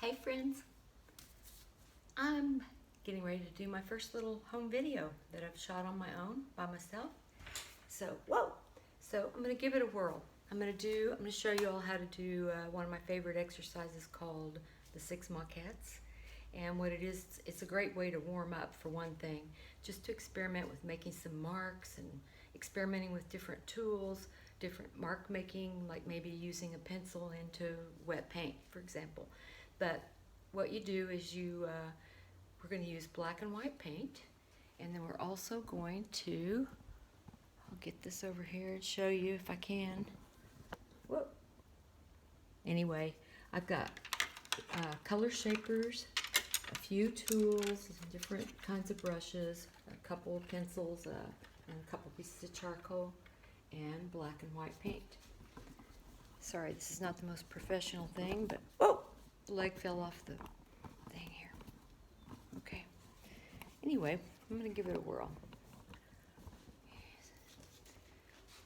Hey friends, I'm getting ready to do my first little home video that I've shot on my own by myself. So I'm gonna give it a whirl. I'm gonna show you all how to do one of my favorite exercises called the Six Maquettes. And what it is, it's a great way to warm up for one thing, just to experiment with making some marks and experimenting with different tools, different mark making, like maybe using a pencil into wet paint, for example. But what you do is we're going to use black and white paint, and then we're also going to, I'll get this over here and show you if I can. Whoa. Anyway, I've got color shapers, a few tools, different kinds of brushes, a couple of pencils, and a couple pieces of charcoal, and black and white paint. Sorry, this is not the most professional thing, but whoa, the leg fell off the thing here. Okay. Anyway, I'm going to give it a whirl.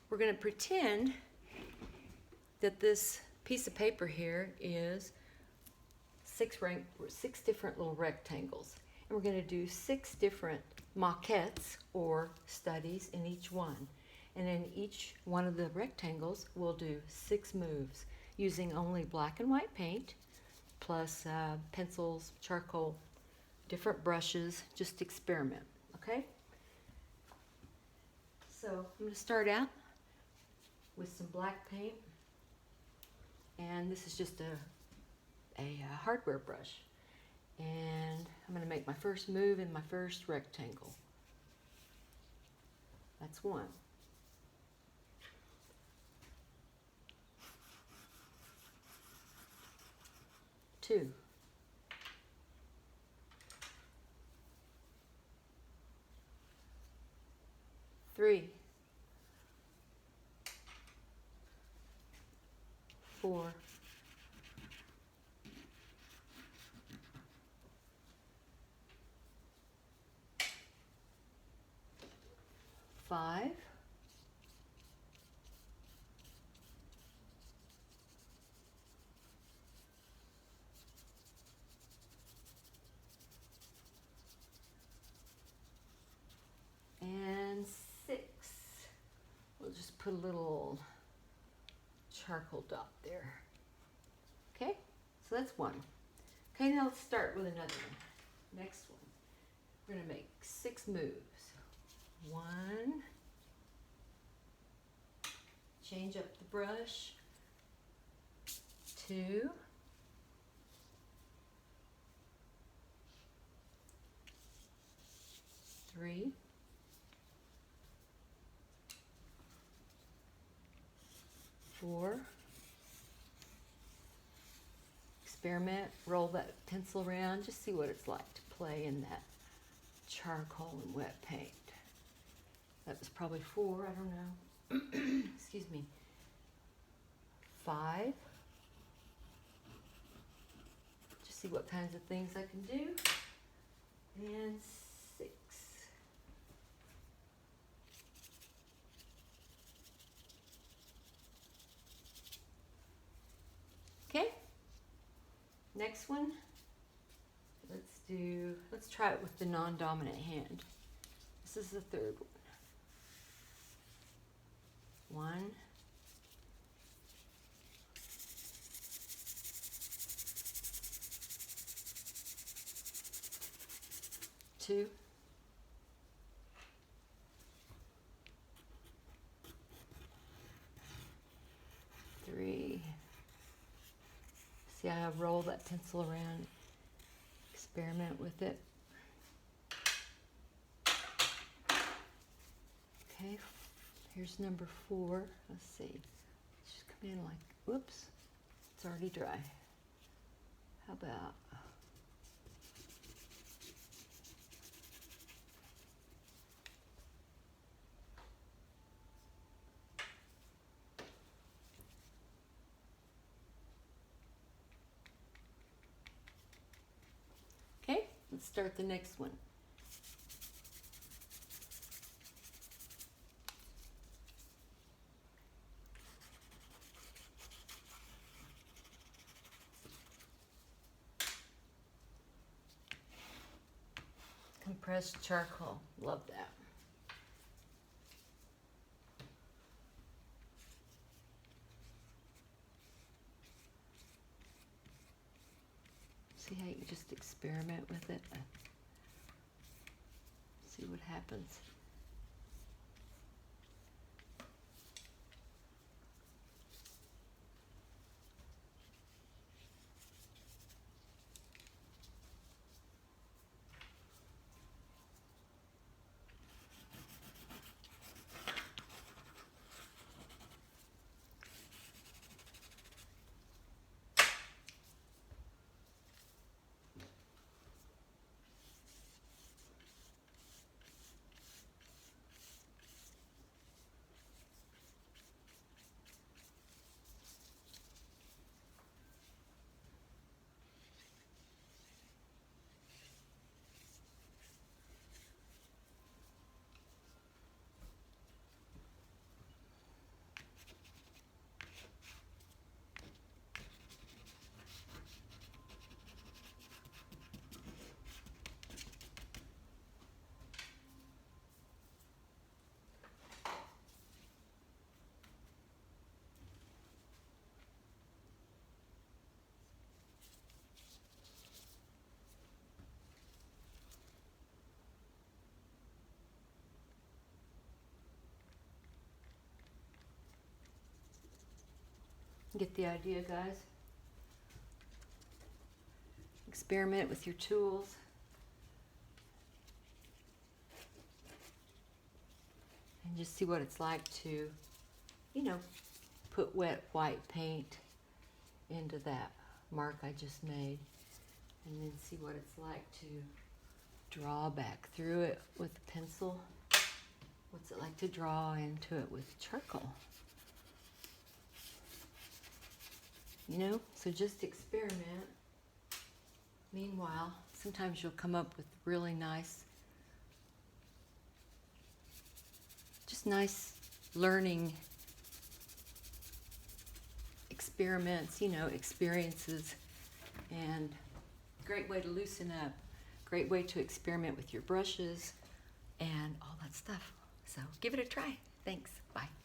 We're going to pretend that this piece of paper here is six different little rectangles. And we're going to do 6 different maquettes, or studies, in each one. And in each one of the rectangles, we'll do 6 moves using only black and white paint, plus pencils, charcoal, different brushes, just experiment, okay? So I'm going to start out with some black paint, and this is just a hardware brush. And I'm going to make my first move in my first rectangle. That's 1. 2. 3. 4. 5. 6. We'll just put a little charcoal dot there. Okay, so that's 1. Okay, now let's start with another one. Next one. We're going to make 6 moves. 1. Change up the brush. 2. 3. 4. Experiment, roll that pencil around, just see what it's like to play in that charcoal and wet paint. That was probably 4, I don't know. Excuse me. 5. Just see what kinds of things I can do. And 6. Okay, next one, let's try it with the non-dominant hand. This is the 3rd one. 1. 2. 3. See how I roll that pencil around, experiment with it. Okay, here's number 4. Let's see. Just come in like, whoops, it's already dry. How about, okay, let's start the next one. compressed charcoal. Love that. See how you just experiment with it? See what happens. Get the idea, guys? Experiment with your tools. And just see what it's like to, you know, put wet white paint into that mark I just made. And then see what it's like to draw back through it with a pencil. What's it like to draw into it with charcoal? You know, so just experiment. Meanwhile, sometimes you'll come up with really nice, just nice learning experiments, you know, experiences, and great way to loosen up, great way to experiment with your brushes and all that stuff. So give it a try. Thanks. Bye.